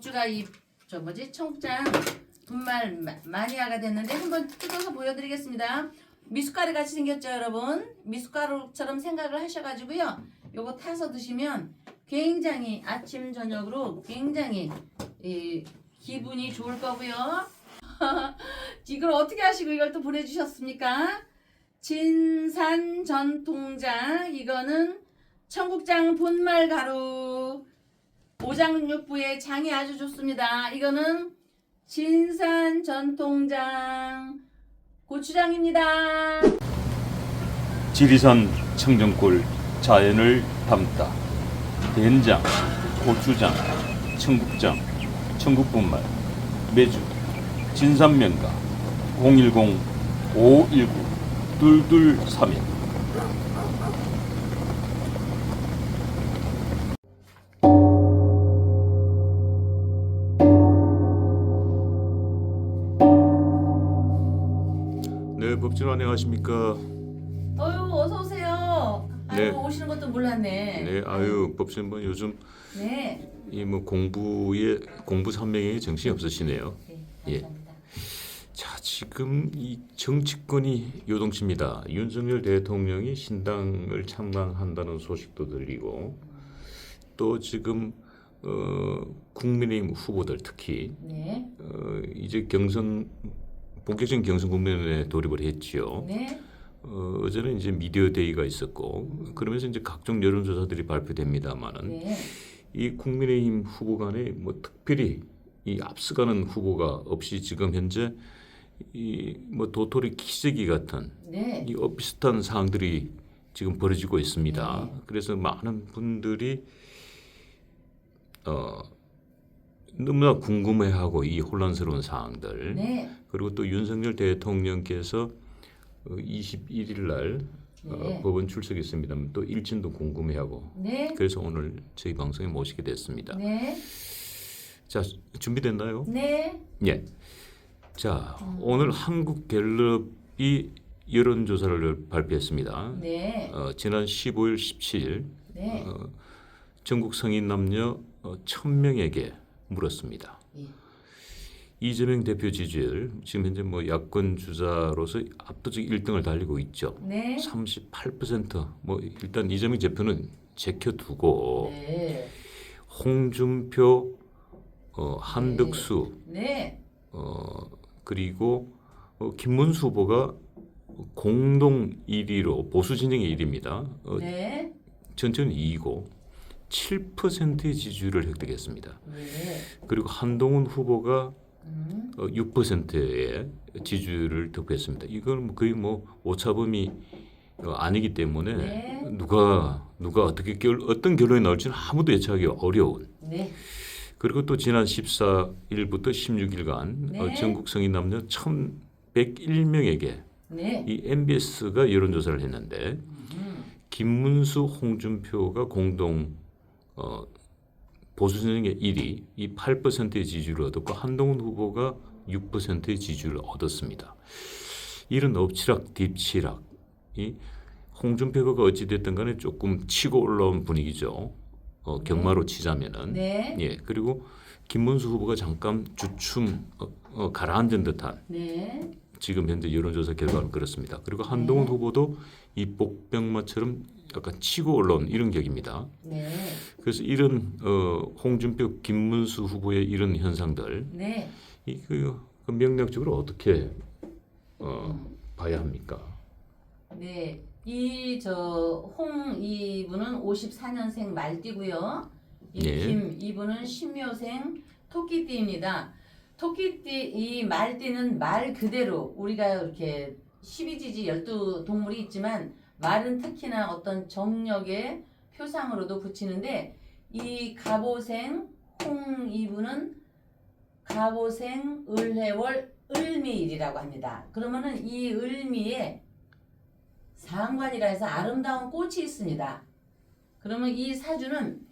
법주가 청국장 분말 마니아가 됐는데 한번 뜯어서 보여드리겠습니다. 미숫가루 같이 생겼죠, 여러분? 미숫가루처럼 생각을 하셔가지고요. 요거 타서 드시면 굉장히 아침 저녁으로 굉장히 기분이 좋을 거고요. 이걸 어떻게 하시고 이걸 또 보내주셨습니까? 진산 전통장, 이거는 청국장 분말 가루. 오장육부의 장이 아주 좋습니다. 이거는 진산 전통장 고추장입니다. 지리산 청정골 자연을 담다 된장, 고추장, 청국장, 청국분말, 매주, 진산면가 010-519-2231. 네, 법진 안녕하십니까? 어유 어서 오세요. 아유, 네. 오시는 것도 몰랐네. 네, 아유 법진 뭐 요즘 네. 이 뭐 공부 산명에 정신이 없으시네요. 네, 감사합니다. 자, 지금 이 정치권이 요동칩니다. 윤석열 대통령이 신당을 창당한다는 소식도 들리고 또 지금 국민의힘 후보들 특히 네. 이제 본격적인 경선 국면에 돌입을 했지요. 네. 어제는 이제 미디어 데이가 있었고 그러면서 이제 각종 여론조사들이 발표됩니다만은 네. 이 국민의힘 후보 간에 뭐 특별히 이 앞서가는 후보가 없이 지금 현재 이 뭐 도토리 키재기 같은 네. 이 비슷한 사항들이 지금 벌어지고 있습니다. 네. 그래서 많은 분들이 너무나 궁금해하고 이 혼란스러운 사항들. 네. 그리고 또 윤석열 대통령께서 21일 날 네. 법원 출석했습니다. 또 일진도 궁금해하고. 네. 그래서 오늘 저희 방송에 모시게 됐습니다. 네. 자, 준비됐나요? 네. 예. 자, 오늘 한국갤럽이 여론조사를 발표했습니다. 네. 지난 15일, 17일 네. 전국 성인 남녀 1,000명에게 물었습니다. 예. 이재명 대표 지지율 지금 현재 뭐 야권 주자로서 압도적 1등을 달리고 있죠. 네. 38%. 뭐 일단 이재명 대표는 제껴두고 네. 홍준표, 한덕수, 네. 그리고 김문수 후보가 공동 1위로 보수 진영의 1위입니다. 네. 전체는 2위고 7%의 지지율을 획득했습니다. 네. 그리고 한동훈 후보가 6%의 지지율을 득표했습니다. 이건 뭐 거의 뭐 오차범위 아니기 때문에 네. 누가 어떤 결론이 나올지는 아무도 예측하기 어려운. 네. 그리고 또 지난 14일부터 16일간 네. 전국 성인 남녀 1,101명에게 네. 이 MBS가 여론조사를 했는데 김문수, 홍준표가 공동 보수 진영의 1위, 이 8%의 지지율을 얻었고 한동훈 후보가 6%의 지지율을 얻었습니다. 이런 엎치락 뒤치락, 이 홍준표가 어찌됐든 간에 조금 치고 올라온 분위기죠. 경마로 치자면은. 네. 예, 그리고 김문수 후보가 잠깐 주춤 가라앉은 듯한 네. 지금 현재 여론조사 결과는 그렇습니다. 그리고 한동훈 후보도 이 복병마처럼 약간 치고 올라온 이런 격입니다. 네. 그래서 이런 홍준표, 김문수 후보의 이런 현상들, 네. 그 명략적으로 어떻게 봐야 합니까? 네. 이분은 54년생 말띠고요. 네. 이분은 신묘생 토끼띠입니다. 토끼띠 이 말띠는 말 그대로 우리가 이렇게 12지지 12동물이 있지만 말은 특히나 어떤 정력의 표상으로도 붙이는데 이 갑오생 이분은 갑오생 을해월 을미일이라고 합니다. 그러면은 이 을미에 상관이라 해서 아름다운 꽃이 있습니다. 그러면 이 사주는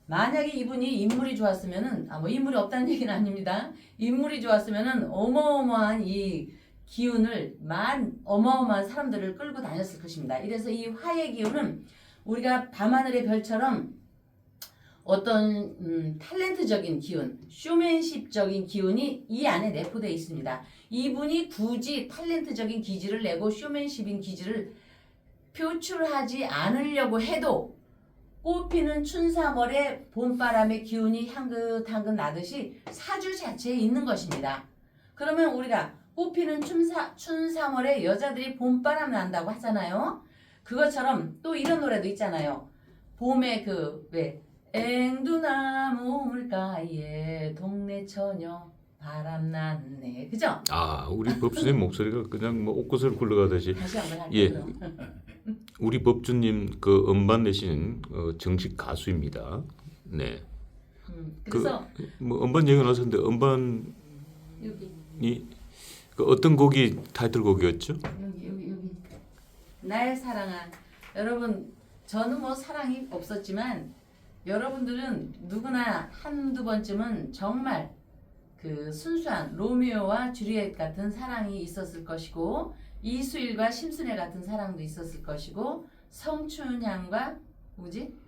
만약에 이분이 인물이 좋았으면은 뭐 인물이 없다는 얘기는 아닙니다. 인물이 좋았으면은 어마어마한 이 기운을 어마어마한 사람들을 끌고 다녔을 것입니다. 이래서 이 화의 기운은 우리가 밤하늘의 별처럼 어떤 탤런트적인 기운, 쇼맨십적인 기운이 이 안에 내포되어 있습니다. 이분이 굳이 탤런트적인 기질을 내고 쇼맨십인 기질을 표출하지 않으려고 해도 꽃피는 춘삼월의 봄바람의 기운이 향긋향긋 나듯이 사주 자체에 있는 것입니다. 그러면 우리가 꽃피는 춘삼월에 여자들이 봄바람 난다고 하잖아요. 그것처럼 또 이런 노래도 있잖아요. 봄에 왜 앵두나무 물가에 동네 처녀 바람 났네. 그죠? 아, 우리 법주님 목소리가 그냥 뭐 옷구슬 굴러가듯이. 다시 한번 할게요. 예. 그럼. 우리 법주님 그 음반 내신 정식 가수입니다. 네. 그래서 뭐 음반 얘기가 나왔는데 음반이 여기 그 어떤 곡이 타이틀곡이었죠? 여기 나의 사랑아. 여러분 저는 뭐 사랑이 없었지만 여러분들은 누구나 한두 번쯤은 정말 그 순수한 로미오와 주리엣 같은 사랑이 있었을 것이고 이수일과 심순애 같은 사랑도 있었을 것이고 성춘향과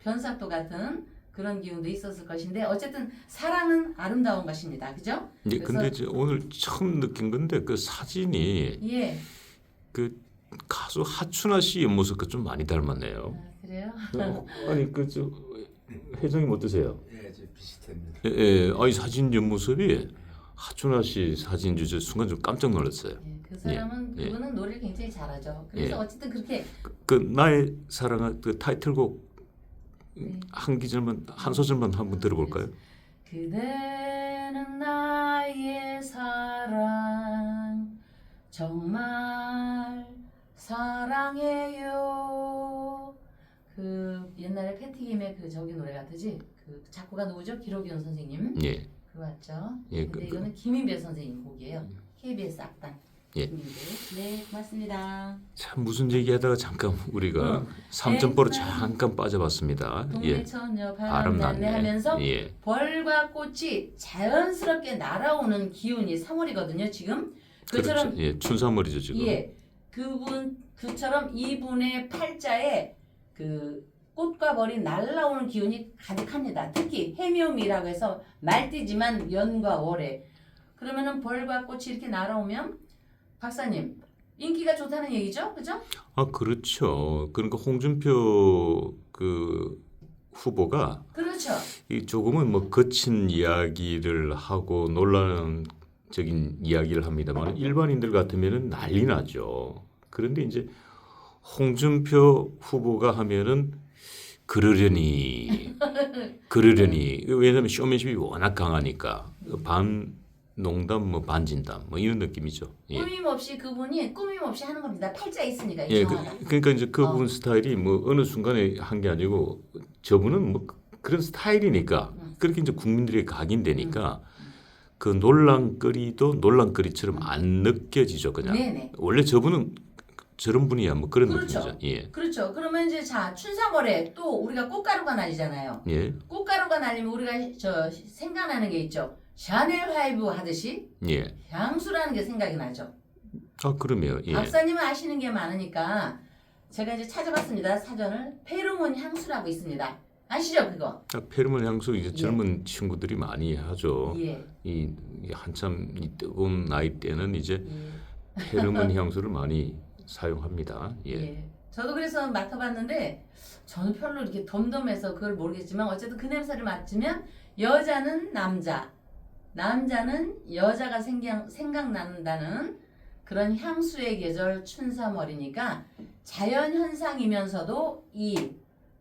변사또 같은 그런 기운도 있었을 것인데 어쨌든 사랑은 아름다운 것입니다. 그죠? 예, 근데 이제 오늘 처음 느낀 건데 그 사진이 예. 그 가수 하춘아 씨 옆모습과 좀 많이 닮았네요. 아, 그래요? 아니 그 회장님 어떠세요? 예, 저 비슷합니다. 예, 예. 아니 사진 옆모습이 하춘아 씨 사진 주제 순간 좀 깜짝 놀랐어요. 예, 그 사람은 예, 예. 그분은 노래를 굉장히 잘하죠. 그래서 예. 어쨌든 그렇게 그 나의 사랑아 그 타이틀곡 네. 한 소절만 한번 들어볼까요? 그대는 나의 사랑 정말 사랑해요. 그 옛날에 패티김의 그 저기 노래 같으지? 그 작곡가 누구죠? 기록윤 선생님. 예. 그거 맞죠? 예, 근데 이거는 김인배 선생님 곡이에요. KBS 악단. 예. 김인배. 네, 고맙습니다. 참 무슨 얘기하다가 잠깐 우리가 삼천포로 잠깐 빠져봤습니다. 동네 예. 처녀 바람 바람 났네 났네. 하면서 예. 벌과 꽃이 자연스럽게 날아오는 기운이 3월이거든요. 지금 그처럼 그렇죠. 예, 춘삼월이죠 지금. 예, 그처럼 이분의 팔자에 그 꽃과 벌이 날아오는 기운이 가득합니다. 특히 해묘미라고 해서 말띠지만 연과 월에 그러면은 벌과 꽃이 이렇게 날아오면 박사님 인기가 좋다는 얘기죠, 그죠? 아 그렇죠. 그러니까 홍준표 그 후보가 그렇죠. 이 조금은 뭐 거친 이야기를 하고 논란적인 이야기를 합니다만 일반인들 같으면은 난리 나죠. 그런데 이제 홍준표 후보가 하면은 그러려니 왜냐하면 쇼맨십이 워낙 강하니까 반 농담 뭐 반 진담 뭐 이런 느낌이죠. 예. 꾸밈없이 그분이 꾸밈없이 하는 겁니다. 팔자 있으니까 예, 이상하다. 그러니까 이제 그분 스타일이 뭐 어느 순간에 한 게 아니고 저분은 뭐 그런 스타일이니까 그렇게 이제 국민들이 각인되니까 그 논란거리도 논란거리처럼 안 느껴지죠 그냥. 네네. 원래 저분은 저런 분이야 뭐 그런 그렇죠. 느낌이죠. 예. 그렇죠. 그러면 이제 자 춘삼월에 또 우리가 꽃가루가 날리잖아요. 예. 꽃가루가 날리면 우리가 저 생각나는 게 있죠. 샤넬 화이브 하듯이 예. 향수라는 게 생각이 나죠. 아 그러면 예. 박사님은 아시는 게 많으니까 제가 이제 찾아봤습니다. 사전을 페로몬 향수라고 있습니다. 아시죠 그거? 아, 페로몬 향수 이제 예. 젊은 친구들이 많이 하죠. 예. 이 한참 이 뜨거운 나이 때는 이제 예. 페로몬 향수를 많이 사용합니다. 예. 예. 저도 그래서 맡아봤는데 저는 별로 이렇게 덤덤해서 그걸 모르겠지만 어쨌든 그 냄새를 맡으면 여자는 남자는 여자가 생각난다는 그런 향수의 계절 춘삼월이니까 자연현상이면서도 이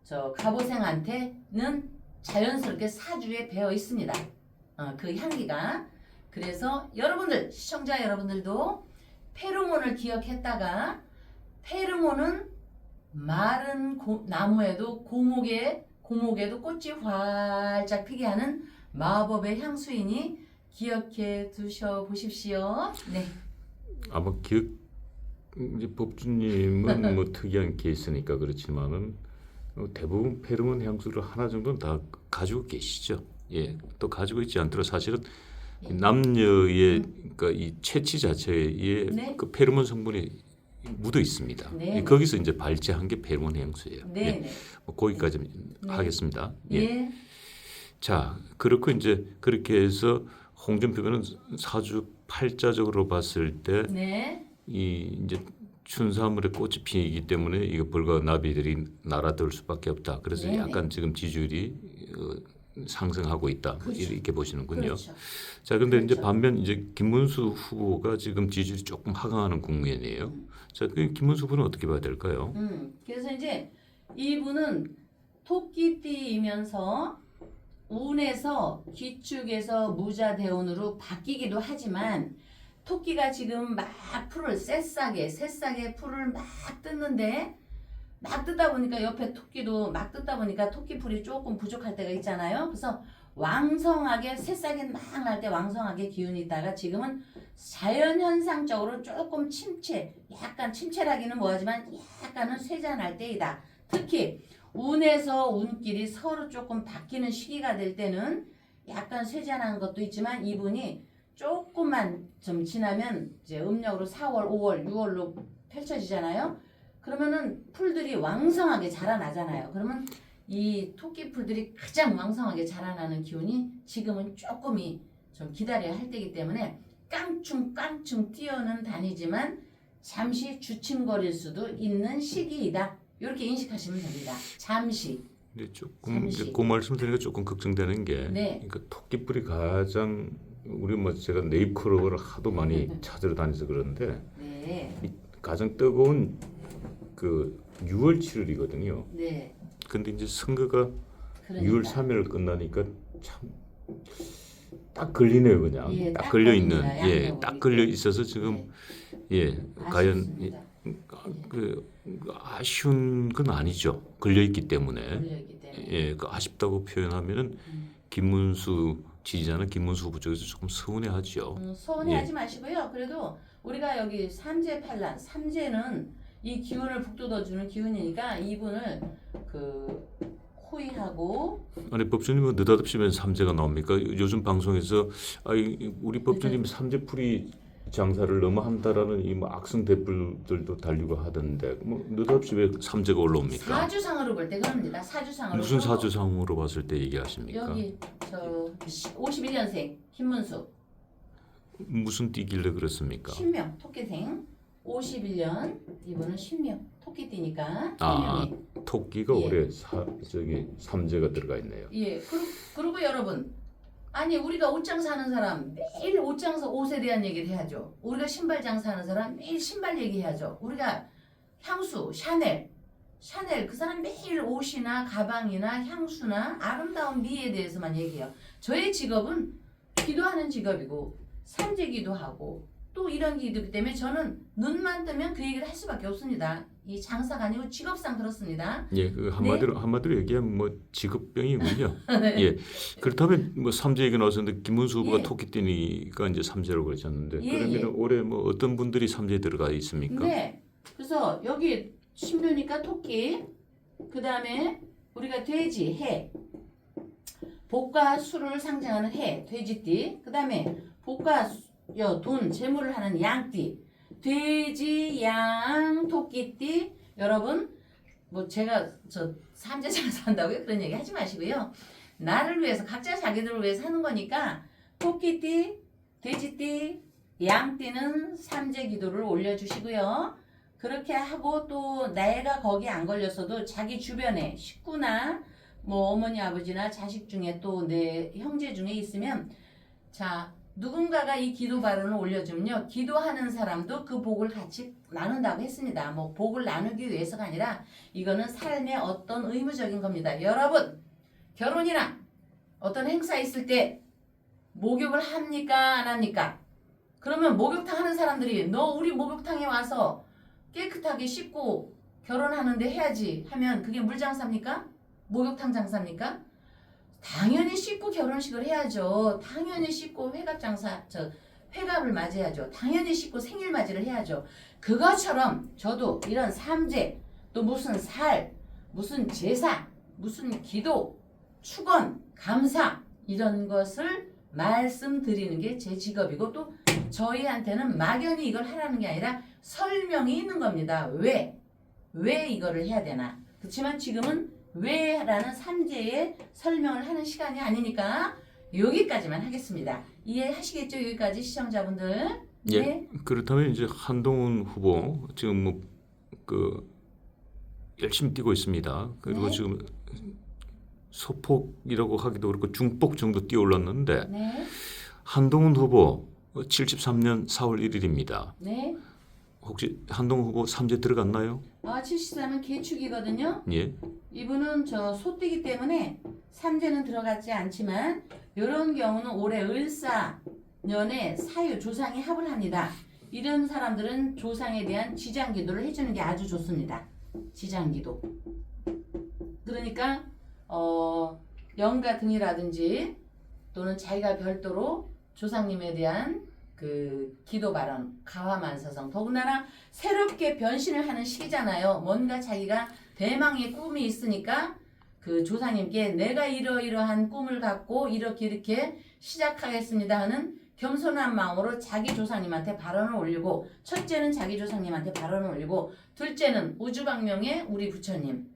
저 갑오생한테는 자연스럽게 사주에 배어 있습니다. 그 향기가. 그래서 여러분들 시청자 여러분들도 페로몬을 기억했다가 페로몬은 마른 나무에도 고목에도 꽃이 활짝 피게 하는 마법의 향수이니 기억해 두셔 보십시오. 네. 아마 이제 법주님은 뭐 특이한 케이스니까 그렇지만은 대부분 페로몬 향수를 하나 정도는 다 가지고 계시죠. 예, 또 가지고 있지 않더라도 사실은 예. 남녀의 그러니까 이 채취 자체에 네. 그 페로몬 성분이 묻어 있습니다. 네. 예, 거기서 이제 발제한 게 페로몬 향수예요. 네. 예, 네. 뭐 거기까지 네. 하겠습니다. 예. 예. 자, 그렇고 이제 그렇게 해서 홍준표는 사주팔자적으로 봤을 때 네. 이 이제 춘사물에 꽃이 피기 때문에 이거 벌과 나비들이 날아들 수밖에 없다. 그래서 네네. 약간 지금 지지율이 상승하고 있다. 그렇죠. 이렇게 보시는군요. 그렇죠. 자, 근데 이제 그렇죠. 반면 이제 김문수 후보가 지금 지지율이 조금 하강하는 국면이에요. 자, 그 김문수 후보는 어떻게 봐야 될까요? 그래서 이제 이분은 토끼띠이면서 운에서 기축에서 무자대운으로 바뀌기도 하지만 토끼가 지금 막 새싹에 풀을 막 뜯는데 막 뜯다 보니까 옆에 토끼도 막 뜯다 보니까 토끼풀이 조금 부족할 때가 있잖아요. 그래서 왕성하게 새싹이 막 날 때 왕성하게 기운이 있다가 지금은 자연현상적으로 조금 약간 침체라기는 뭐하지만 약간은 쇠잔할 때이다. 특히 운에서 운길이 서로 조금 바뀌는 시기가 될 때는 약간 쇠잔한 것도 있지만 이분이 조금만 좀 지나면 이제 음력으로 4월, 5월, 6월로 펼쳐지잖아요. 그러면은 풀들이 왕성하게 자라나잖아요. 그러면 이 토끼 풀들이 가장 왕성하게 자라나는 기운이 지금은 조금이 좀 기다려야 할 때이기 때문에 깡충깡충 뛰어는 다니지만 잠시 주춤거릴 수도 있는 시기이다. 이렇게 인식하시면 됩니다. 잠시. 근데 조금 그 말씀 드리니까 조금 걱정되는 게 네. 그러니까 토끼뿔이 가장 우리 뭐 제가 네잎크로버를 하도 많이 찾으러 다녀서 그런데 네. 이 가장 뜨거운 그 6월 7일이거든요. 네. 근데 이제 선거가 그러니까. 6월 3일 끝나니까 참 딱 걸리네요, 그냥. 예, 딱 딱 걸려 있는. 걸립니다. 예, 양쪽으로 딱 걸려 있어서 지금 예, 과연 아쉽습니다. 그 아쉬운 건 아니죠. 걸려 있기 때문에. 걸려있기 때문에. 예, 그 아쉽다고 표현하면은 김문수 지지자는 김문수 후보 쪽에서 조금 서운해하죠. 서운해하지 마시고요. 그래도 우리가 여기 삼재팔란, 삼재는 이 기운을 북돋워주는 기운이니까 이분을 그 호의하고 아니 법주님은 느닷없이 삼재가 나옵니까? 요즘 방송에서 우리 법주님 삼재풀이 장사를 너무 한다라는 이 뭐 악성 댓글들도 달리고 하던데 뭐 느닷없이 왜 삼재가 올라옵니까? 사주상으로 볼 때 그럽니다. 사주상으로. 무슨 사주상으로 봤을 때 얘기하십니까? 여기 저 51년생 김문수 무슨 띠길래 그렇습니까? 신명 토끼생 51년 이분은 신명 토끼띠니까 아, 신명이. 토끼가 예. 올해 저기 삼재가 들어가 있네요. 예. 그리고 여러분 아니 우리가 옷장사 하는 사람 매일 옷장사 옷에 대한 얘기를 해야죠. 우리가 신발 장사하는 사람 매일 신발 얘기해야죠. 우리가 향수 샤넬 그 사람 매일 옷이나 가방이나 향수나 아름다운 미에 대해서만 얘기해요. 저의 직업은 기도하는 직업이고 삼재기도 하고 또 이런 기도이기 때문에 저는 눈만 뜨면 그 얘기를 할 수밖에 없습니다. 이 장사가 아니고 직업상 그렇습니다. 예, 그 한마디로 얘기하면 뭐 직업병이군요. 네. 예, 그렇다면 뭐 삼재 얘기 나왔었는데 김문수 후보가 예. 토끼띠니까 이제 삼재라고 그러셨는데 예, 그러면 예. 올해 뭐 어떤 분들이 삼재에 들어가 있습니까? 네. 그래서 여기 신묘니까 토끼, 그 다음에 우리가 돼지, 해, 복과 수를 상징하는 해, 돼지띠, 그 다음에 복과 돈, 재물을 하는 양띠, 돼지, 양, 토끼띠. 여러분, 뭐 제가 저 삼재 장사한다고요? 그런 얘기 하지 마시고요. 나를 위해서 각자 자기들을 위해서 하는 거니까 토끼띠, 돼지띠, 양띠는 삼재 기도를 올려주시고요. 그렇게 하고 또 내가 거기 안 걸렸어도 자기 주변에 식구나 뭐 어머니 아버지나 자식 중에 또 내 형제 중에 있으면 자 누군가가 이 기도 발언을 올려주면요 기도하는 사람도 그 복을 같이 나눈다고 했습니다. 뭐 복을 나누기 위해서가 아니라 이거는 삶의 어떤 의무적인 겁니다. 여러분 결혼이나 어떤 행사 있을 때 목욕을 합니까 안 합니까? 그러면 목욕탕 하는 사람들이 너 우리 목욕탕에 와서 깨끗하게 씻고 결혼하는데 해야지 하면 그게 물장사입니까? 목욕탕 장사입니까? 당연히 씻고 결혼식을 해야죠. 당연히 씻고 회갑을 맞이해야죠. 당연히 씻고 생일 맞이를 해야죠. 그것처럼 저도 이런 삼재 또 무슨 무슨 제사 무슨 기도 축원 감사 이런 것을 말씀드리는 게 제 직업이고 또 저희한테는 막연히 이걸 하라는 게 아니라 설명이 있는 겁니다. 왜 이거를 해야 되나? 그렇지만 지금은 왜라는 삼재의 설명을 하는 시간이 아니니까 여기까지만 하겠습니다. 이해하시겠죠? 여기까지 시청자분들. 예. 네. 그렇다면 이제 한동훈 후보 지금 뭐 그 열심히 뛰고 있습니다. 그리고 네. 지금 소폭이라고 하기도 그렇고 중폭 정도 뛰어 올랐는데 네. 한동훈 후보 73년 4월 1일입니다. 네. 혹시 한동훈 후보 삼재 들어갔나요? 73은 개축이거든요. 예. 이분은 저 소띠기 때문에 삼재는 들어갔지 않지만 이런 경우는 올해 을사년에 사유 조상이 합을 합니다. 이런 사람들은 조상에 대한 지장기도를 해주는 게 아주 좋습니다. 지장기도. 그러니까 영가 등이라든지 또는 자기가 별도로 조상님에 대한 그 기도 발언, 가화만사성, 더군다나 새롭게 변신을 하는 시기잖아요. 뭔가 자기가 대망의 꿈이 있으니까 그 조상님께 내가 이러이러한 꿈을 갖고 이렇게 시작하겠습니다 하는 겸손한 마음으로 자기 조상님한테 발언을 올리고, 첫째는 자기 조상님한테 발언을 올리고, 둘째는 우주방명의 우리 부처님,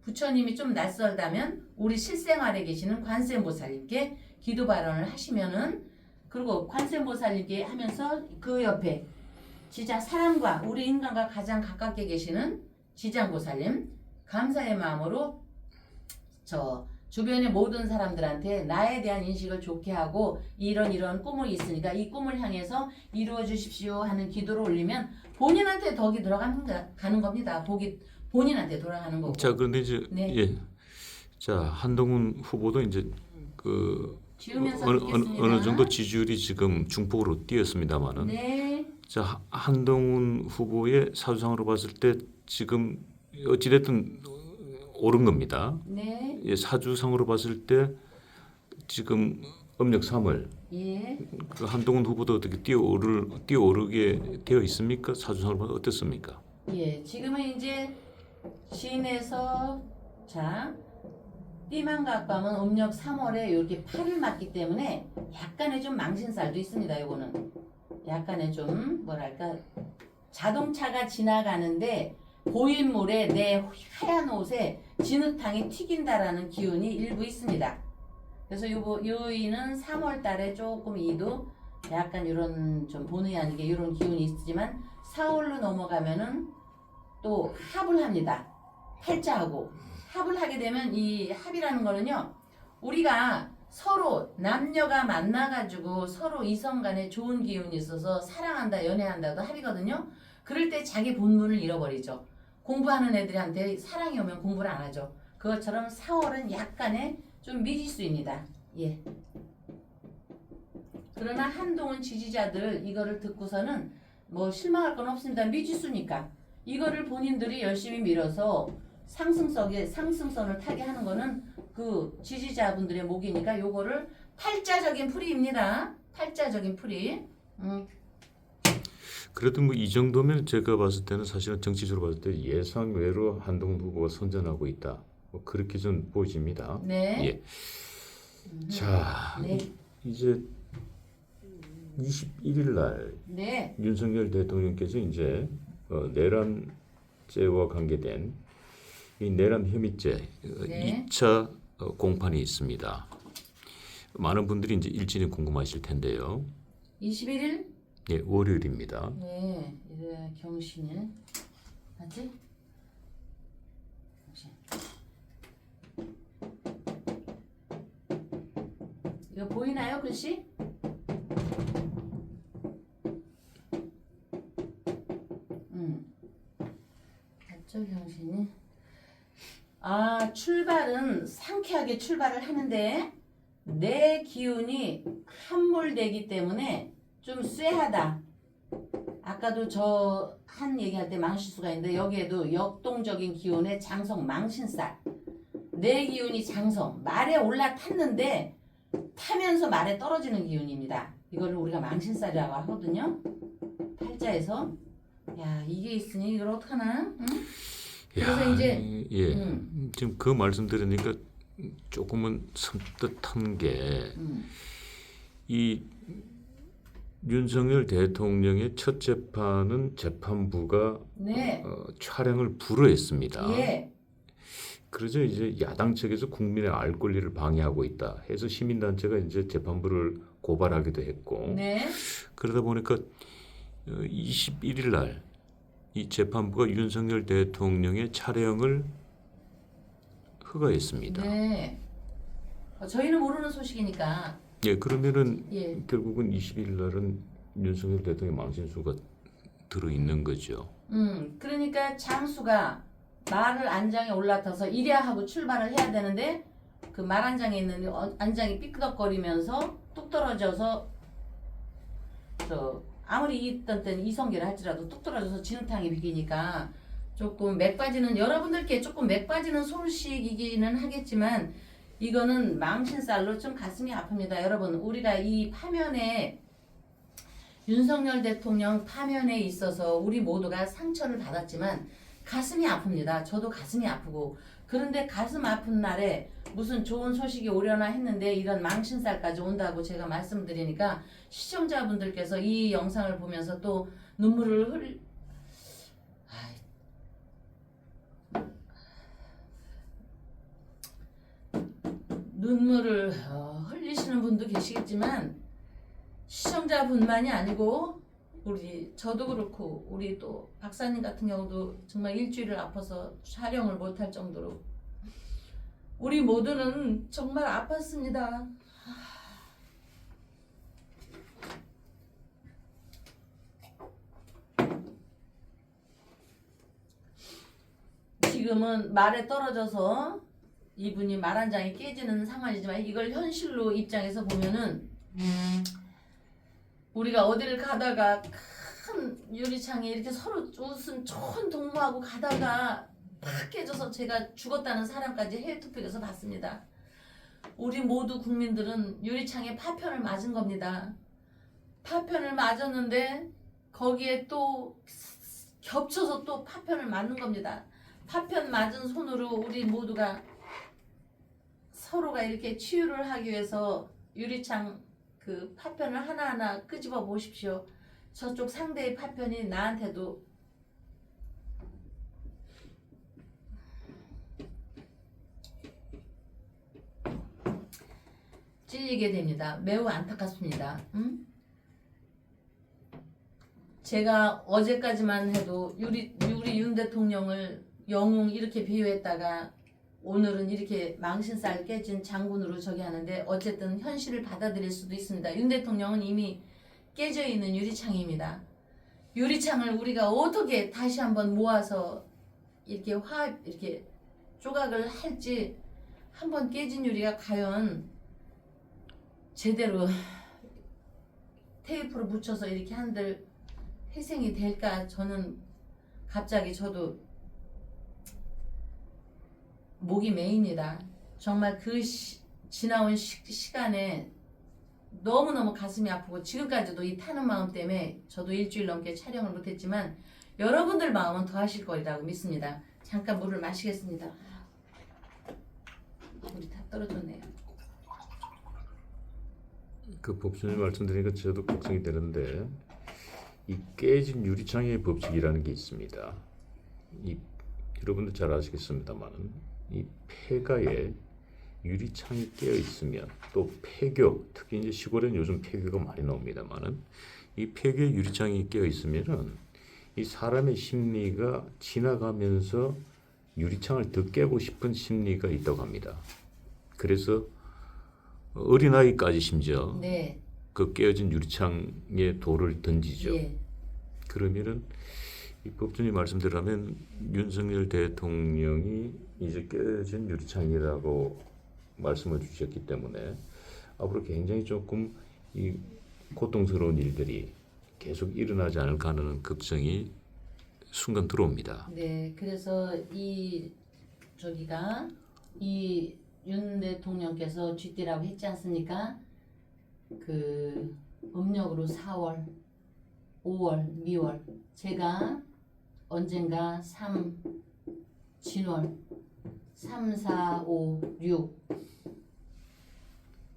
부처님이 좀 낯설다면 우리 실생활에 계시는 관세음보살님께 기도 발언을 하시면은, 그리고 관세음보살님께 하면서 그 옆에 진짜 사람과 우리 인간과 가장 가깝게 계시는 지장보살님 감사의 마음으로 저 주변의 모든 사람들한테 나에 대한 인식을 좋게 하고 이런 꿈이 있으니까 이 꿈을 향해서 이루어 주십시오 하는 기도를 올리면 본인한테 덕이 가는 겁니다. 복이 본인한테 돌아가는 거고. 자, 그런데 이제 네. 예. 자, 한동훈 후보도 이제 그 지으면서 어느 정도 지지율이 지금 중폭으로 뛰었습니다만은. 네. 자, 한동훈 후보의 사주상으로 봤을 때 지금 어찌됐든 오른 겁니다. 네. 예, 사주상으로 봤을 때 지금 음력 3월 예. 그 한동훈 후보도 어떻게 뛰어오르게 되어 있습니까? 사주상으로 봐서 어떻습니까? 예. 지금은 이제 시인에서 자 띠만 갖고 하면 음력 3월에 이렇게 팔을 맞기 때문에 약간의 좀 망신살도 있습니다. 요거는 약간의 좀 뭐랄까 자동차가 지나가는데 고인물에 내 하얀 옷에 진흙탕이 튀긴다라는 기운이 일부 있습니다. 그래서 요인은 3월 달에 조금 이도 약간 이런 좀 본의 아니게 이런 기운이 있지만 4월로 넘어가면은 또 합을 합니다. 팔자하고 합을 하게 되면 이 합이라는 거는요, 우리가 서로 남녀가 만나가지고 서로 이성 간에 좋은 기운이 있어서 사랑한다, 연애한다도 합이거든요. 그럴 때 자기 본분을 잃어버리죠. 공부하는 애들한테 사랑이 오면 공부를 안 하죠. 그것처럼 4월은 약간의 좀 미지수입니다. 예. 그러나 한동훈 지지자들 이거를 듣고서는 뭐 실망할 건 없습니다. 미지수니까. 이거를 본인들이 열심히 밀어서 상승선을 타게 하는 거는 그 지지자분들의 목이니까 요거를 팔자적인 풀이입니다. 팔자적인 풀이. 그래도 뭐 이 정도면 제가 봤을 때는 사실은 정치적으로 봤을 때 예상외로 한동훈 후보가 선전하고 있다. 뭐 그렇게 좀 보여집니다. 네. 예. 자, 네. 이제 21일 날 네. 윤석열 대통령께서 이제 내란죄와 관계된 이 내란 혐의죄 네. 2차 공판이 있습니다. 많은 분들이 이제 일진이 궁금하실 텐데요. 21일? 예, 월요일입니다. 네. 이제 경신일. 맞지? 경신. 이거 보이나요, 글씨? 맞죠, 경신이? 아, 출발은 상쾌하게 출발을 하는데 내 기운이 함몰되기 때문에 좀 쇠하다. 아까도 저 한 얘기할 때 망실수가 있는데 여기에도 역동적인 기운의 장성 망신살. 내 기운이 장성 말에 올라탔는데 타면서 말에 떨어지는 기운입니다. 이거를 우리가 망신살이라고 하거든요. 팔자에서. 야, 이게 있으니 이걸 어떡하나? 응? 그래서 이제 예, 지금 그 말씀 들으니까 조금은 섬뜩한 게 이 윤석열 대통령의 첫 재판은 재판부가 네. 촬영을 불허했습니다. 예. 그러자 이제 야당 측에서 국민의 알 권리를 방해하고 있다 해서 시민단체가 이제 재판부를 고발하기도 했고 네. 그러다 보니까 21일 날 이 재판부가 윤석열 대통령의 차량을 허가했습니다. 네. 저희는 모르는 소식이니까. 예, 그러면은 예. 결국은 20일 날은 윤석열 대통령 망신수가 들어 있는 거죠. 그러니까 장수가 말을 안장에 올라타서 이랴 하고 출발을 해야 되는데 그 말 안장에 있는 안장이 삐끄덕거리면서 뚝 떨어져서 아무리 있던 때는 이성계를 할지라도 뚝 떨어져서 진흙탕에 비기니까 조금 맥 빠지는 여러분들께 조금 맥 빠지는 소식이기는 하겠지만 이거는 망신살로 좀 가슴이 아픕니다. 여러분 우리가 이 파면에 윤석열 대통령 파면에 있어서 우리 모두가 상처를 받았지만 가슴이 아픕니다. 저도 가슴이 아프고 그런데 가슴 아픈 날에 무슨 좋은 소식이 오려나 했는데 이런 망신살까지 온다고 제가 말씀드리니까 시청자분들께서 이 영상을 보면서 또 눈물을 흘리시는 분도 계시겠지만 시청자분만이 아니고 저도 그렇고 우리 또 박사님 같은 경우도 정말 일주일을 아파서 촬영을 못할 정도로 우리 모두는 정말 아팠습니다. 지금은 말에 떨어져서 이분이 말 한 장이 깨지는 상황이지만 이걸 현실로 입장에서 보면은 우리가 어디를 가다가 큰 유리창에 이렇게 서로 무슨 좋은 동무하고 가다가 팍 깨져서 제가 죽었다는 사람까지 해외 투표에서 봤습니다. 우리 모두 국민들은 유리창에 파편을 맞은 겁니다. 파편을 맞았는데 거기에 또 겹쳐서 또 파편을 맞는 겁니다. 파편 맞은 손으로 우리 모두가 서로가 이렇게 치유를 하기 위해서 유리창 그 파편을 하나하나 끄집어 보십시오. 저쪽 상대의 파편이 나한테도 찔리게 됩니다. 매우 안타깝습니다. 제가 어제까지만 해도 우리 윤 대통령을 영웅 이렇게 비유했다가 오늘은 이렇게 망신살 깨진 장군으로 저기 하는데 어쨌든 현실을 받아들일 수도 있습니다. 윤 대통령은 이미 깨져 있는 유리창입니다. 유리창을 우리가 어떻게 다시 한번 모아서 이렇게 이렇게 조각을 할지 한번 깨진 유리가 과연 제대로 테이프로 붙여서 이렇게 한들 회생이 될까 저는 갑자기 저도 목이 메입니다. 정말 그 지나온 시간에 너무너무 가슴이 아프고 지금까지도 이 타는 마음 때문에 저도 일주일 넘게 촬영을 못했지만 여러분들 마음은 더 하실 거라고 믿습니다. 잠깐 물을 마시겠습니다. 물이 다 떨어졌네요. 그 법조님 말씀드리니까 저도 걱정이 되는데 이 깨진 유리창의 법칙이라는 게 있습니다. 여러분도 잘 아시겠습니다만 이 폐가에 유리창이 깨어 있으면 또 폐교 특히 이제 시골에는 요즘 폐교가 많이 나옵니다만은 이 폐교에 유리창이 깨어 있으면은 이 사람의 심리가 지나가면서 유리창을 더 깨고 싶은 심리가 있다고 합니다. 그래서 어린아이까지 심지어 네. 그 깨어진 유리창에 돌을 던지죠. 예. 그러면은 이 법조님 말씀대로라면 윤석열 대통령이 이제 깨진 유리창이라고 말씀을 주셨기 때문에 앞으로 굉장히 조금 이 고통스러운 일들이 계속 일어나지 않을까 하는 걱정이 순간 들어옵니다. 네, 그래서 이 윤 대통령께서 쥐띠라고 했지 않습니까? 그 음력으로 4월, 5월, 미월 제가 언젠가 진월 3, 4, 5, 6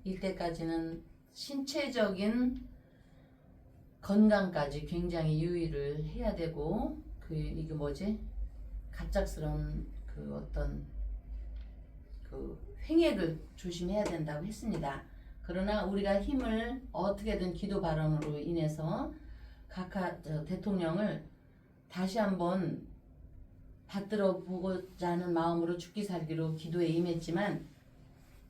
이때까지는 신체적인 건강까지 굉장히 유의를 해야 되고 이게 뭐지? 갑작스러운 그 어떤 그 횡액을 조심해야 된다고 했습니다. 그러나 우리가 힘을 어떻게든 기도 발언으로 인해서 대통령을 다시 한번 받들어 보고자 하는 마음으로 죽기 살기로 기도에 임했지만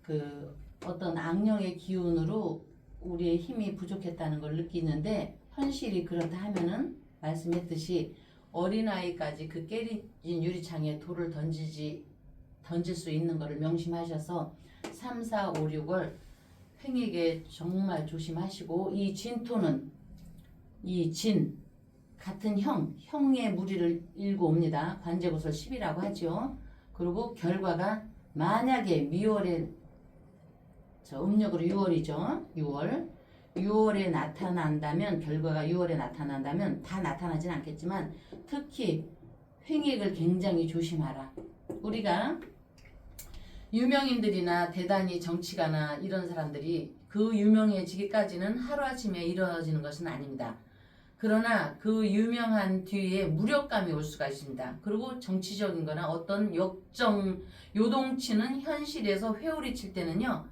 그 어떤 악령의 기운으로 우리의 힘이 부족했다는 걸 느끼는데 현실이 그렇다 하면은 말씀했듯이 어린아이까지 그 깨진 유리창에 돌을 던질 수 있는 것을 명심하셔서 3, 4, 5, 6월 횡액에 정말 조심하시고 이 진토는 이 진 같은 형의 무리를 일고 옵니다. 관제구설 10이라고 하죠. 그리고 결과가 만약에 미월에 음력으로 6월이죠. 6월에 나타난다면 결과가 6월에 나타난다면 다 나타나진 않겠지만 특히 횡액을 굉장히 조심하라. 우리가 유명인들이나 대단히 정치가나 이런 사람들이 그 유명해지기까지는 하루아침에 이루어지는 것은 아닙니다. 그러나 그 유명한 뒤에 무력감이 올 수가 있습니다. 그리고 정치적인 거나 어떤 요동치는 현실에서 회오리 칠 때는요.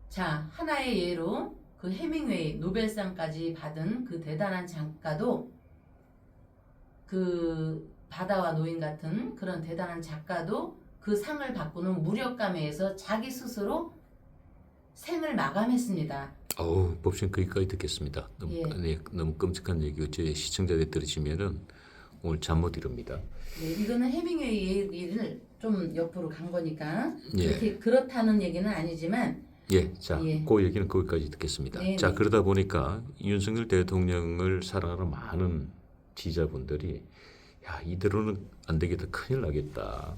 자, 하나의 예로 그 해밍웨이 노벨상까지 받은 그 대단한 작가도 그 바다와 노인 같은 그런 대단한 작가도 그 상을 받고는 무력감에 의해서 자기 스스로 생을 마감했습니다. 법신 거기까지 듣겠습니다. 너무 끔찍한 얘기고 저희 시청자들 들으시면은 오늘 잠 못 이룹니다. 네, 이거는 해밍웨이 얘기를 좀 옆으로 간 거니까 예. 그렇다는 얘기는 아니지만 그 얘기는 거기까지 듣겠습니다. 네, 자, 네. 그러다 보니까 윤석열 대통령을 사랑하는 많은 지지자분들이 야, 이대로는 안 되겠다, 큰일 나겠다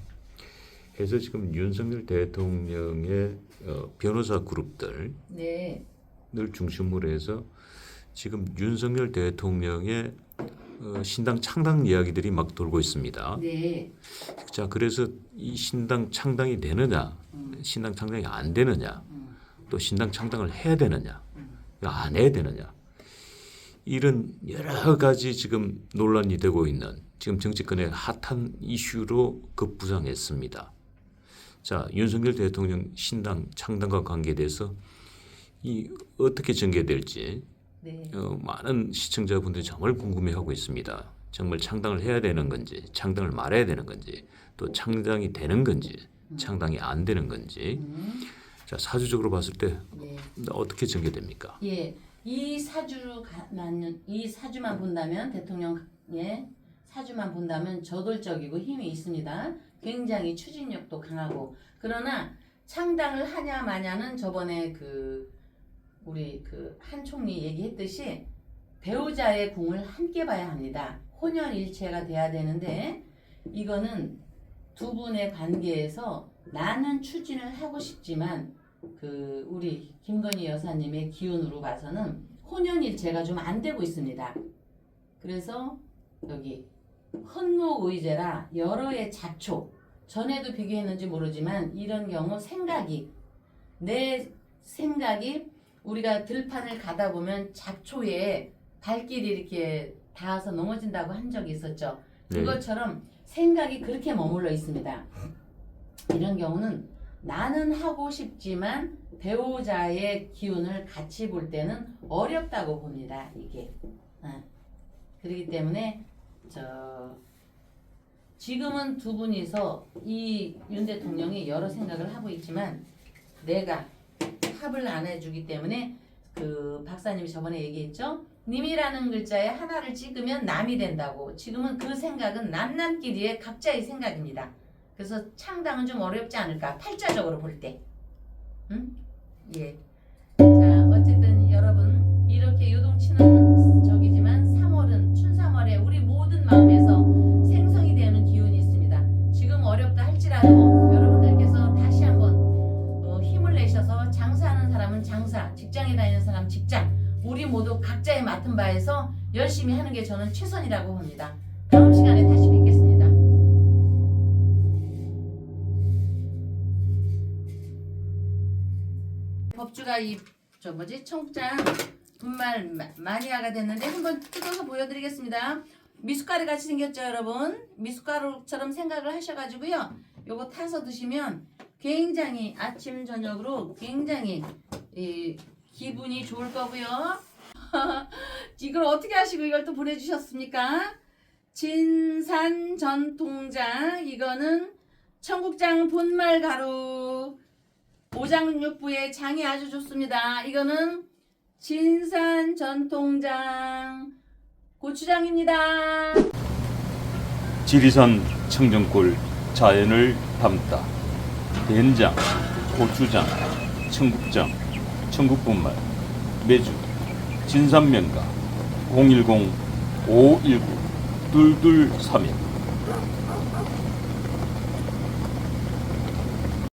해서 지금 윤석열 대통령의 변호사 그룹들 네. 늘 중심으로 해서 지금 윤석열 대통령의 신당 창당 이야기들이 막 돌고 있습니다. 네. 자, 그래서 이 신당 창당이 되느냐, 신당 창당이 안 되느냐, 또 신당 창당을 해야 되느냐, 안 해야 되느냐, 이런 여러 가지 지금 논란이 되고 있는 지금 정치권의 핫한 이슈로 급부상했습니다. 자, 윤석열 대통령 신당 창당과 관계돼서 이 어떻게 전개될지 네. 많은 시청자분들이 정말 궁금해하고 있습니다. 정말 창당을 해야 되는 건지, 창당을 말아야 되는 건지, 또 창당이 되는 건지, 창당이 안 되는 건지. 자, 사주적으로 봤을 때 네. 어떻게 전개됩니까? 예, 이 사주만 본다면 대통령의 사주만 본다면 저돌적이고 힘이 있습니다. 굉장히 추진력도 강하고 그러나 창당을 하냐 마냐는 저번에 우리 한 총리 얘기했듯이 배우자의 궁을 함께 봐야 합니다. 혼연일체가 돼야 되는데 이거는 두 분의 관계에서 나는 추진을 하고 싶지만 우리 김건희 여사님의 기운으로 봐서는 혼연일체가 좀 안 되고 있습니다. 그래서 여기 헌목의제라 여러의 잡초 전에도 비교했는지 모르지만 이런 경우 내 생각이 우리가 들판을 가다 보면 잡초에 발길이 이렇게 닿아서 넘어진다고 한 적이 있었죠. 그것처럼 생각이 그렇게 머물러 있습니다. 이런 경우는 나는 하고 싶지만 배우자의 기운을 같이 볼 때는 어렵다고 봅니다. 이게. 그렇기 때문에 지금은 두 분이서 이 윤 대통령이 여러 생각을 하고 있지만 내가 합을 안 해주기 때문에 박사님이 저번에 얘기했죠. 님이라는 글자에 하나를 찍으면 남이 된다고. 지금은 그 생각은 남남끼리의 각자의 생각입니다. 그래서 창당은 좀 어렵지 않을까. 팔자적으로 볼 때. 예. 자, 어쨌든 여러분 이렇게 요동치는 적이지만 3월은 춘3월에 우리 모든 마음에서 생성이 되는 기운이 있습니다. 지금 어렵다 할지라도 여러분들께서 다시 한번 힘을 내셔서 장사하는 사람은 장사, 직장에 다니는 사람 직장, 우리 모두 각자의 맡은 바에서 열심히 하는 게 저는 최선이라고 봅니다. 다음 시간에 다시 뵙겠습니다. 법주가 청장 분말 마니아가 됐는데 한번 뜯어서 보여드리겠습니다. 미숫가루 같이 생겼죠, 여러분? 미숫가루처럼 생각을 하셔가지고요. 요거 타서 드시면 굉장히 아침 저녁으로 굉장히 기분이 좋을 거고요. 이걸 어떻게 하시고 이걸 또 보내주셨습니까? 진산 전통장, 이거는 청국장 본말 가루, 오장육부의 장이 아주 좋습니다. 이거는 진산 전통장 고추장입니다. 지리산 청정골 자연을 담다 된장, 고추장, 청국장, 청국분말, 매주, 진산면가 010-519-2231